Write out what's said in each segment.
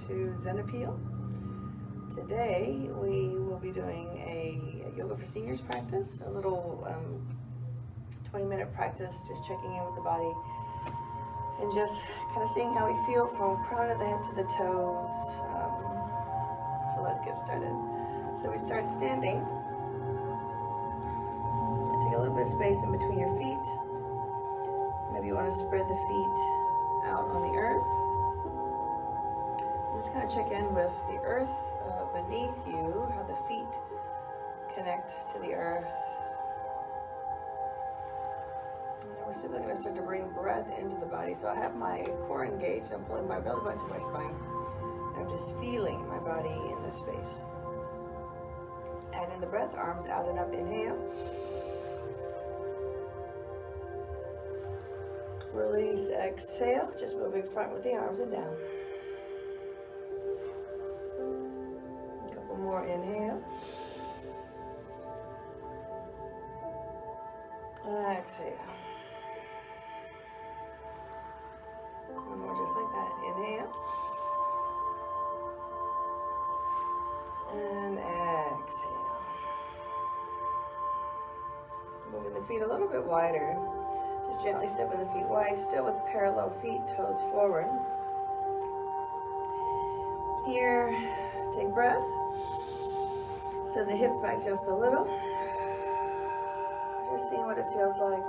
to Zen Appeal. Today we will be doing a yoga for seniors practice, a little 20-minute practice, just checking in with the body and just kind of seeing how we feel from crown of the head to the toes. So let's get started. So we start standing. Take a little bit of space in between your feet. Maybe you want to spread the feet out on the earth. Just kind of check in with the earth beneath you, how the feet connect to the earth. And then we're simply going to start to bring breath into the body. So I have my core engaged. I'm pulling my belly button to my spine. I'm just feeling my body in this space. And in the breath, arms out and up, inhale. Release, exhale, just moving front with the arms and down. A couple more, inhale. Exhale. One more just like that, inhale. And exhale. Moving the feet a little bit wider. Just gently stepping the feet wide, still with parallel feet, toes forward. Here, take breath. Send the hips back just a little. Just seeing what it feels like.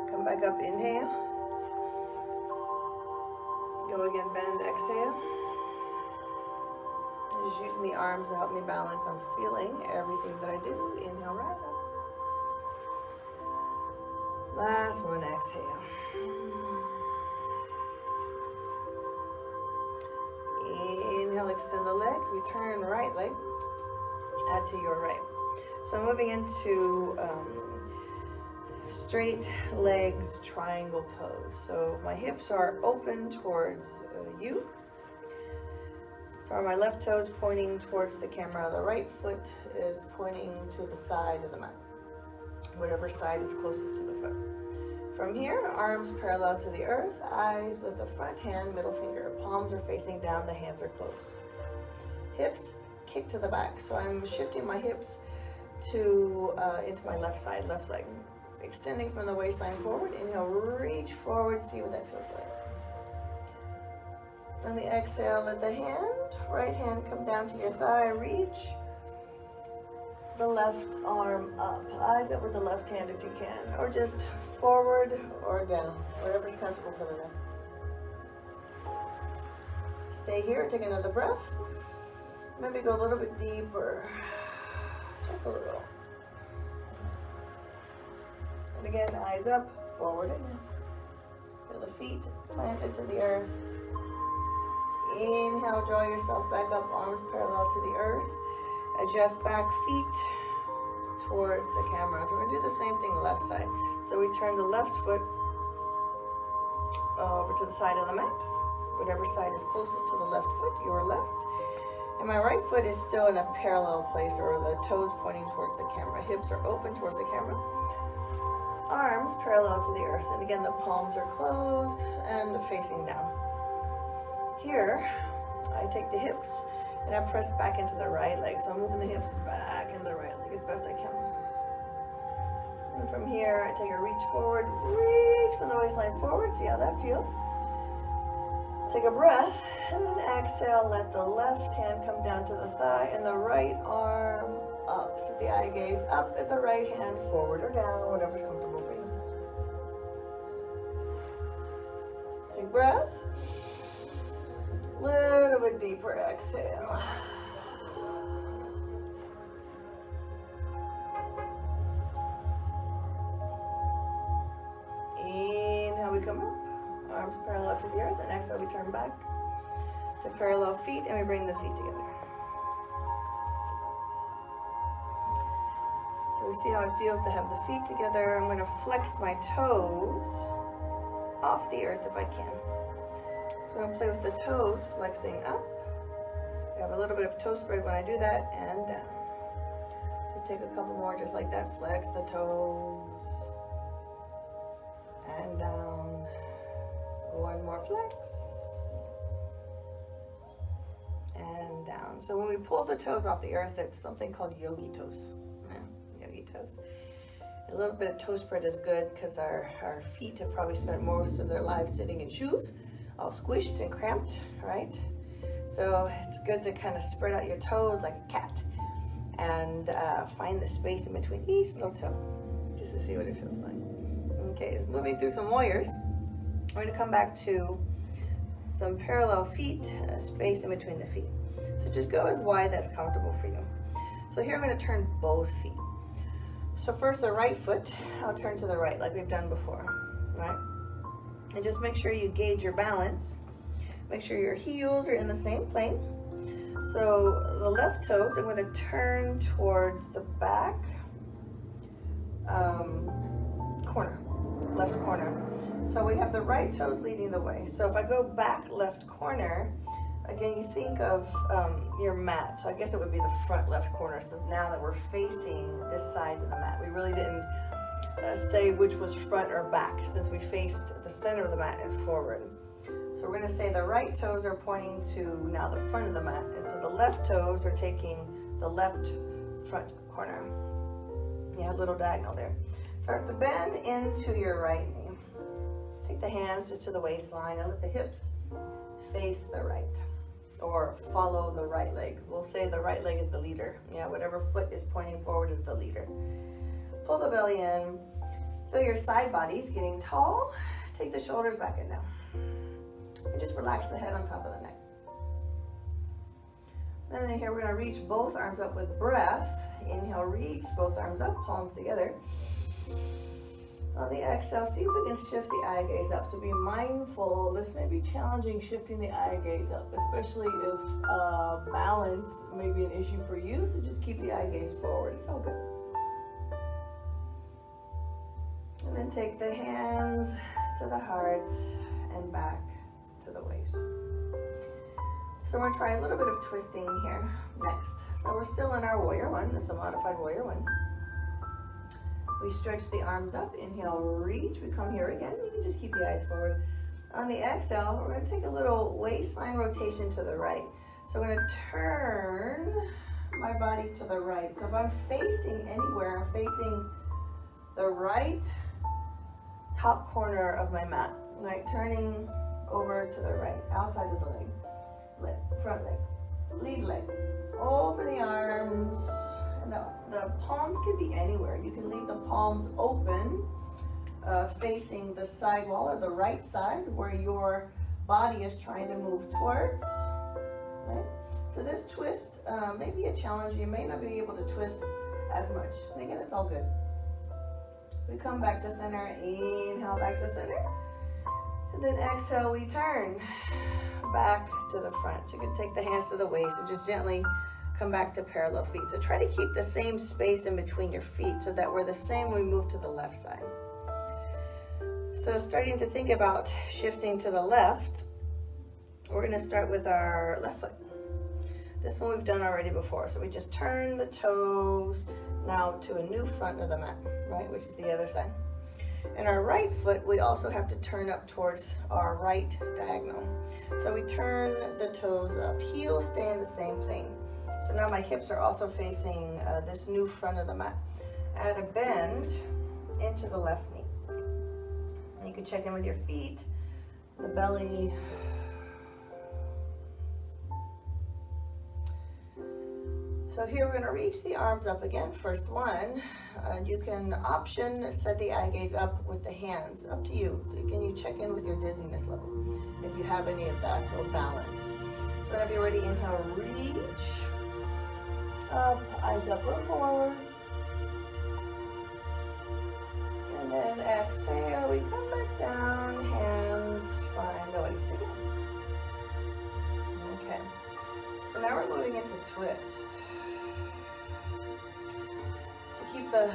Come back up, inhale. Go again, bend, exhale. Just using the arms to help me balance. I'm feeling everything that I do. Inhale, rise up. Last one, exhale. Inhale, extend the legs. We turn right leg out to your right. So I'm moving into straight legs triangle pose. So my hips are open towards you. So are my left toes pointing towards the camera. The right foot is pointing to the side of the mat. Whatever side is closest to the foot. From here, arms parallel to the earth, eyes with the front hand, middle finger. Palms are facing down, the hands are closed. Hips kick to the back. So I'm shifting my hips to into my left side, left leg. Extending from the waistline forward. Inhale, reach forward, see what that feels like. On the exhale, let the right hand come down to your thigh, reach. The left arm up. Eyes up with the left hand if you can, or just forward or down, whatever's comfortable for the neck. Stay here, take another breath. Maybe go a little bit deeper, just a little. And again, eyes up, forward and down. Feel the feet planted to the earth. Inhale, draw yourself back up, arms parallel to the earth. Adjust back feet towards the camera. So we're going to do the same thing left side. So we turn the left foot over to the side of the mat. Whatever side is closest to the left foot, your left. And my right foot is still in a parallel place, or the toes pointing towards the camera. Hips are open towards the camera. Arms parallel to the earth. And again, the palms are closed and facing down. Here, I take the hips and I press back into the right leg. So I'm moving the hips back into the right leg as best I can. And from here, I take a reach forward, reach from the waistline forward. See how that feels. Take a breath, and then exhale. Let the left hand come down to the thigh and the right arm up. So the eye gaze up and the right hand forward or down, whatever's comfortable for you. Take breath. Little bit deeper, exhale. Inhale, we come up, arms parallel to the earth, and exhale, we turn back to parallel feet, and we bring the feet together. So we see how it feels to have the feet together. I'm going to flex my toes off the earth if I can. So I'm going to play with the toes, flexing up. I have a little bit of toe spread when I do that, and down. Just take a couple more just like that. Flex the toes. And down. One more flex. So when we pull the toes off the earth, it's something called yogi toes. Yeah, yogi toes. A little bit of toe spread is good because our feet have probably spent most of their lives sitting in shoes, all squished and cramped, right? So it's good to kind of spread out your toes like a cat and find the space in between each little toe, just to see what it feels like. Okay, moving through some warriors, we're going to come back to some parallel feet, space in between the feet. So just go as wide that's comfortable for you. So here I'm going to turn both feet. So first the right foot, I'll turn to the right like we've done before, right? And just make sure you gauge your balance. Make sure your heels are in the same plane. So the left toes, I'm going to turn towards the back corner, left corner. So we have the right toes leading the way. So if I go back left corner, again, you think of your mat. So I guess it would be the front left corner. So now that we're facing this side of the mat, we really didn't say which was front or back since we faced the center of the mat and forward. So we're going to say the right toes are pointing to now the front of the mat. And so the left toes are taking the left front corner. Yeah, a little diagonal there. Start to bend into your right knee. Take the hands just to the waistline and let the hips face the right or follow the right leg. We'll say the right leg is the leader. Yeah, whatever foot is pointing forward is the leader. Pull the belly in. Feel your side bodies getting tall. Take the shoulders back and down. And just relax the head on top of the neck. Then here we're going to reach both arms up with breath. Inhale, reach both arms up, palms together. On the exhale, see if we can shift the eye gaze up. So be mindful, this may be challenging shifting the eye gaze up, especially if balance may be an issue for you. So just keep the eye gaze forward, it's all good. And then take the hands to the heart and back to the waist. So we're going to try a little bit of twisting here next. So we're still in our warrior one, this is a modified warrior one. We stretch the arms up, inhale, reach, we come here again, you can just keep the eyes forward. On the exhale, we're going to take a little waistline rotation to the right. So I'm going to turn my body to the right. So if I'm facing anywhere, I'm facing the right top corner of my mat, like turning over to the right, outside of the leg, front leg, lead leg. Open the arms, and the palms can be anywhere. You can leave the palms open, facing the side wall or the right side where your body is trying to move towards. Right? So this twist may be a challenge. You may not be able to twist as much. And again, it's all good. We come back to center, inhale back to center. And then exhale, we turn back to the front. So you can take the hands to the waist and just gently come back to parallel feet. So try to keep the same space in between your feet so that we're the same when we move to the left side. So starting to think about shifting to the left, we're going to start with our left foot. This one we've done already before. So we just turn the toes now to a new front of the mat, right, which is the other side. And our right foot, we also have to turn up towards our right diagonal. So we turn the toes up. Heels stay in the same plane. So now my hips are also facing this new front of the mat. Add a bend into the left knee. And you can check in with your feet, the belly. So here we're going to reach the arms up again. First one, you can option set the eye gaze up with the hands. Up to you. Can you check in with your dizziness level if you have any of that, or balance. So whenever you're ready, inhale, reach up, eyes up or forward. And then exhale, we come back down, hands find the waist again. Okay. So now we're moving into twist. Keep the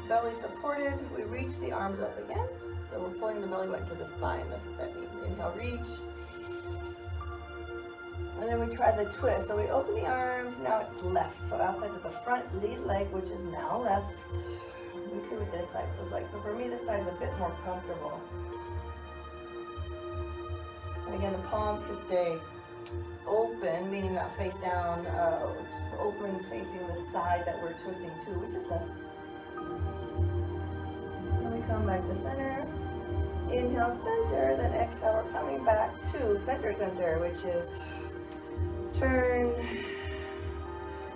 belly supported. We reach the arms up again. So we're pulling the belly button to the spine. That's what that means. Inhale, reach. And then we try the twist. So we open the arms. Now it's left. So outside of the front lead leg, which is now left. Let me see what this side feels like. So for me, this side's a bit more comfortable. And again, the palms can stay open, meaning meaning not face down, open facing the side that we're twisting to, which is left. Then we come back to center. Inhale, center, then exhale, we're coming back to center, which is turn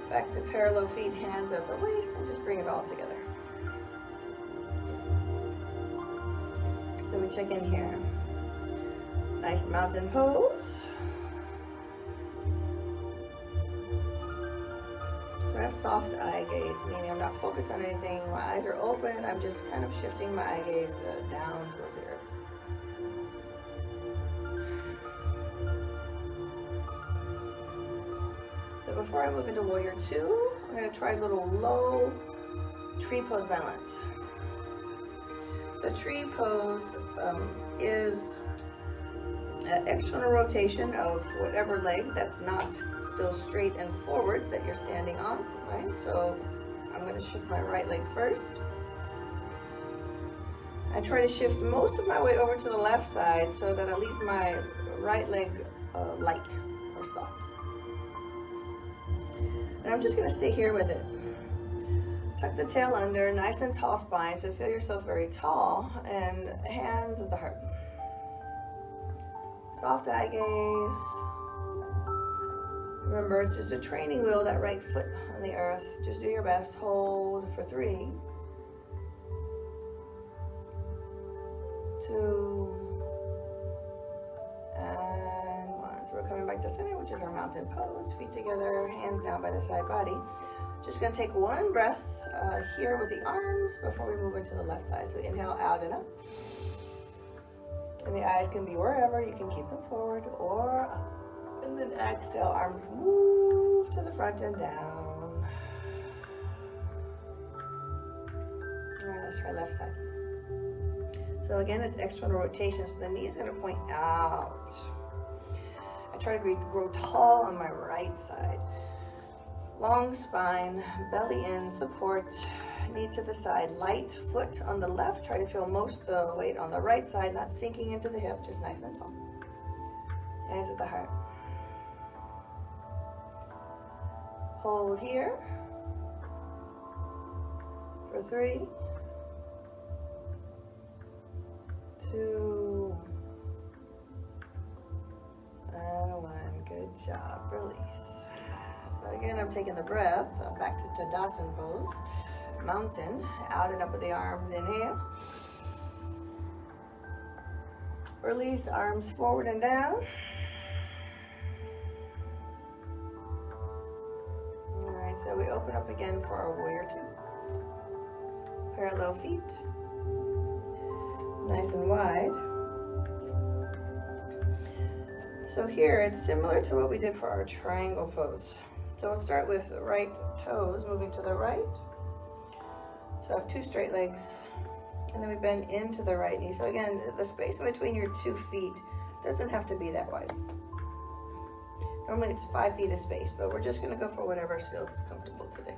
back to parallel feet, hands at the waist, and just bring it all together. So we check in here. Nice mountain pose. So I have soft eye gaze, meaning I'm not focused on anything. My eyes are open. I'm just kind of shifting my eye gaze down towards the earth. So before I move into warrior two, I'm going to try a little low tree pose balance. The tree pose is an external rotation of whatever leg that's not still straight and forward that you're standing on, right? So I'm going to shift my right leg first. I try to shift most of my weight over to the left side so that at least my right leg light or soft. And I'm just going to stay here with it. Tuck the tail under, nice and tall spine, so feel yourself very tall, and hands at the heart. Soft eye gaze. Remember, it's just a training wheel, that right foot on the earth. Just do your best. Hold for 3, 2, and 1. So we're coming back to center, which is our mountain pose. Feet together, hands down by the side body. Just going to take one breath here with the arms before we move into the left side. So inhale out and up. And the eyes can be wherever. You can keep them forward or up. And then exhale, arms move to the front and down. All right, let's try left side. So again, it's external rotation. So the knee is going to point out. I try to grow tall on my right side. Long spine, belly in, support, knee to the side, light foot on the left. Try to feel most of the weight on the right side, not sinking into the hip, just nice and tall. Hands at the heart. Hold here for 3, 2, and 1. Good job. Release. So again, I'm taking the breath back to Tadasana pose. Mountain, out and up with the arms. Inhale. Release, arms forward and down. All right, so we open up again for our warrior two. Parallel feet. Nice and wide. So here, it's similar to what we did for our triangle pose. So we'll start with the right toes, moving to the right. So I have 2 straight legs, and then we bend into the right knee. So again, the space between your 2 feet doesn't have to be that wide. Normally it's 5 feet of space, but we're just gonna go for whatever feels comfortable today.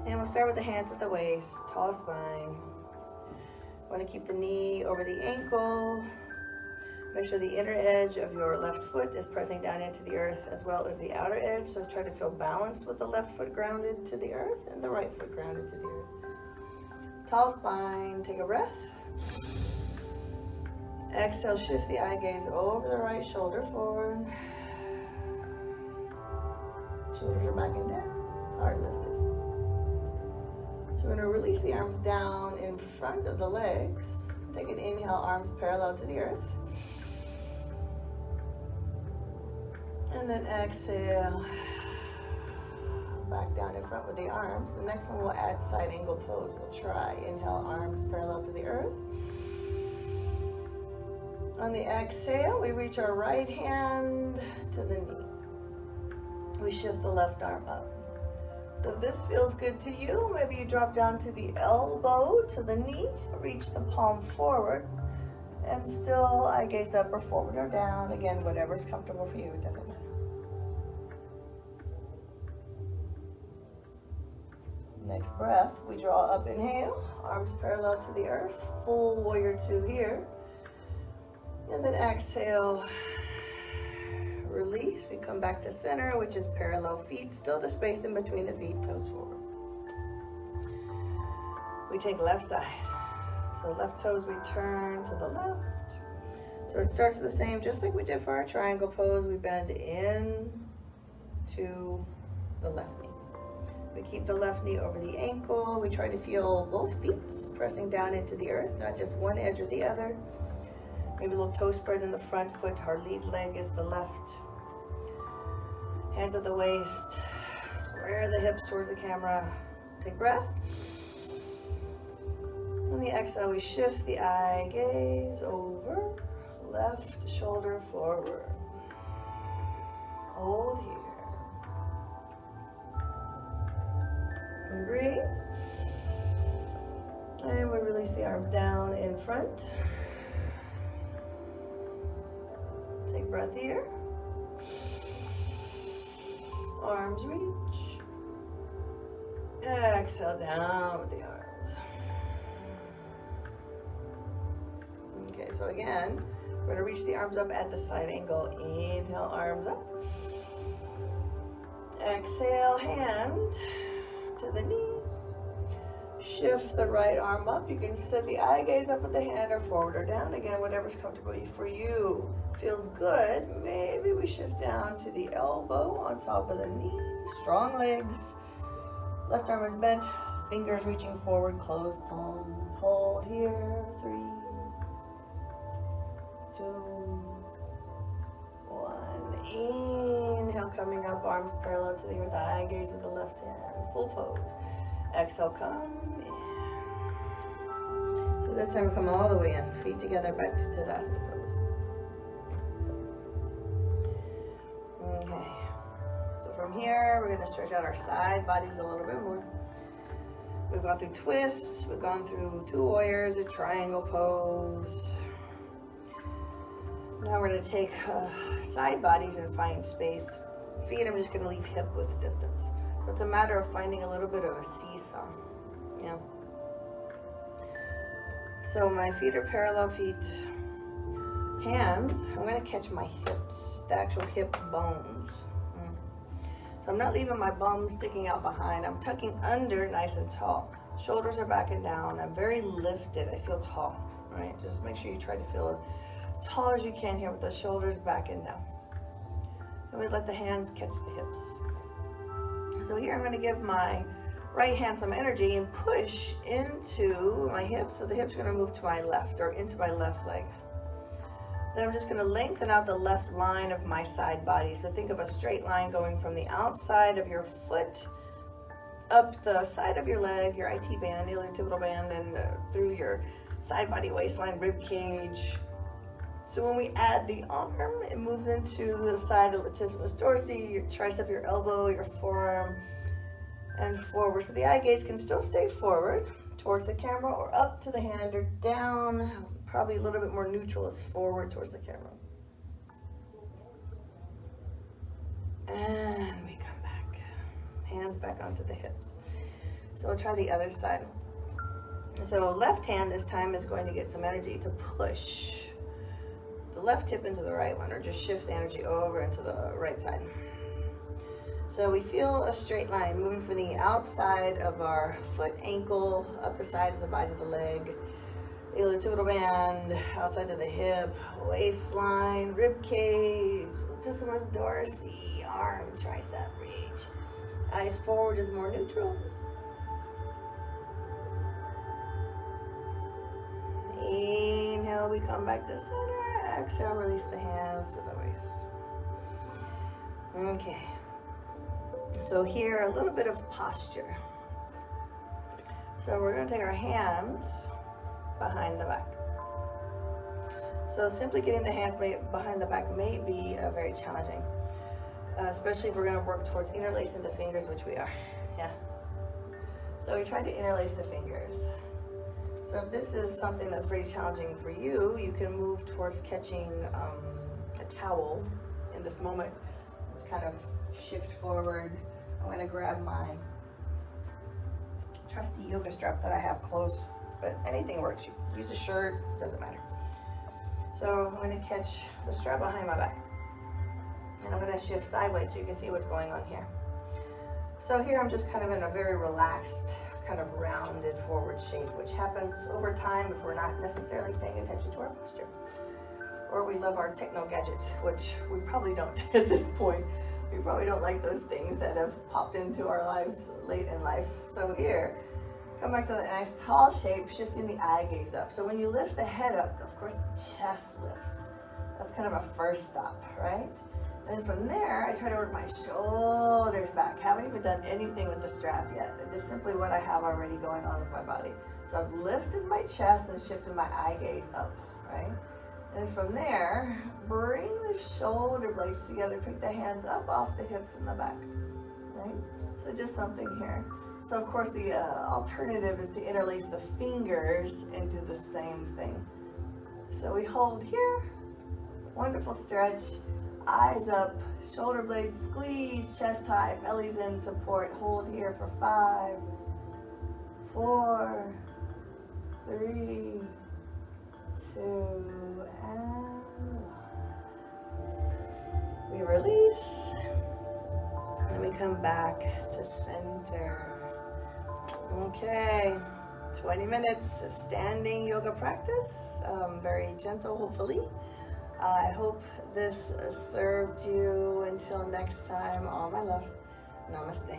And we'll start with the hands at the waist, tall spine. Want to keep the knee over the ankle. Make sure the inner edge of your left foot is pressing down into the earth as well as the outer edge. So try to feel balanced with the left foot grounded to the earth and the right foot grounded to the earth. Tall spine, take a breath. Exhale, shift the eye gaze over the right shoulder forward. Shoulders are back and down, heart lifted. So we're going to release the arms down in front of the legs. Take an inhale, arms parallel to the earth. And then exhale, back down in front with the arms. The next one we'll add side angle pose. We'll try. Inhale, arms parallel to the earth. On the exhale, we reach our right hand to the knee. We shift the left arm up. So if this feels good to you, maybe you drop down to the elbow, to the knee, reach the palm forward, and still eye gaze up or forward or down. Again, whatever's comfortable for you, it doesn't matter. Next breath, we draw up, inhale, arms parallel to the earth, full warrior two here. And then exhale, release. We come back to center, which is parallel feet. Still the space in between the feet, toes forward. We take left side. So left toes, we turn to the left. So it starts the same, just like we did for our triangle pose. We bend in to the left knee. We keep the left knee over the ankle. We try to feel both feet pressing down into the earth, not just one edge or the other. Maybe a little toe spread in the front foot. Our lead leg is the left. Hands at the waist. Square the hips towards the camera. Take breath. On the exhale, we shift the eye gaze over. Left shoulder forward. Hold here. We breathe. And we release the arms down in front. Take breath here. Arms reach. Exhale down with the arms. Okay, so again, we're going to reach the arms up at the side angle. Inhale, arms up. Exhale, hand to the knee. Shift the right arm up. You can set the eye gaze up with the hand or forward or down. Again, whatever's comfortable for you. Feels good. Maybe we shift down to the elbow on top of the knee. Strong legs. Left arm is bent. Fingers reaching forward. Closed palm. Hold here. 3, 2, 1. Inhale, coming up, arms parallel to the earth, eye gaze with the left hand, full pose. Exhale, come in. So this time we come all the way in, feet together, back to Tadasana pose. Okay, so from here, we're going to stretch out our side bodies a little bit more. We've gone through twists, we've gone through 2 warriors, a triangle pose. Now we're going to take side bodies and find space. Feet, I'm just going to leave hip width distance. So it's a matter of finding a little bit of a seesaw. Yeah. So my feet are parallel feet. Hands, I'm going to catch my hips, the actual hip bones. So I'm not leaving my bum sticking out behind. I'm tucking under nice and tall. Shoulders are back and down. I'm very lifted. I feel tall, right? Just make sure you try to feel as tall as you can here with the shoulders back and down. And we let the hands catch the hips. So here I'm going to give my right hand some energy and push into my hips. So the hips are going to move to my left or into my left leg. Then I'm just going to lengthen out the left line of my side body. So think of a straight line going from the outside of your foot up the side of your leg, your IT band, iliotibial band, and through your side body, waistline, rib cage. So when we add the arm, it moves into the side of latissimus dorsi, your tricep, your elbow, your forearm, and forward. So the eye gaze can still stay forward towards the camera or up to the hand or down. Probably a little bit more neutral is forward towards the camera. And we come back. Hands back onto the hips. So we'll try the other side. So left hand this time is going to get some energy to push the left hip into the right one, or just shift the energy over into the right side. So we feel a straight line moving from the outside of our foot, ankle, up the side of the body of the leg, iliotibial band, outside of the hip, waistline, rib cage, latissimus dorsi, arm, tricep, reach. Eyes forward is more neutral. Inhale, we come back to center. Exhale, release the hands to the waist. Okay. So here, a little bit of posture. So we're going to take our hands behind the back. So simply getting the hands behind the back may be very challenging, especially if we're going to work towards interlacing the fingers, which we are. Yeah. So we try to interlace the fingers. So if this is something that's very challenging for you, you can move towards catching a towel in this moment. Just kind of shift forward. I'm going to grab my trusty yoga strap that I have close, but anything works. You use a shirt, doesn't matter. So I'm going to catch the strap behind my back. And I'm gonna shift sideways so you can see what's going on here. So here I'm just kind of in a very relaxed, kind of rounded forward shape, which happens over time if we're not necessarily paying attention to our posture. Or we love our techno gadgets, which we probably don't at this point. We probably don't like those things that have popped into our lives late in life. So here, come back to the nice tall shape, shifting the eye gaze up. So when you lift the head up, of course the chest lifts. That's kind of a first stop, right? And from there, I try to work my shoulders back. Haven't even done anything with the strap yet. It's just simply what I have already going on with my body. So I've lifted my chest and shifted my eye gaze up, right? And from there, bring the shoulder blades together. Pick the hands up off the hips and the back, right? So just something here. So of course the alternative is to interlace the fingers and do the same thing. So we hold here, wonderful stretch, eyes up, shoulder blades squeeze, chest high, belly's in, support, hold here for 5, 4, 3, 2, and 1. We release, and we come back to center. Okay, 20 minutes of standing yoga practice, very gentle hopefully. I hope this served you. Until next time, all my love. Namaste.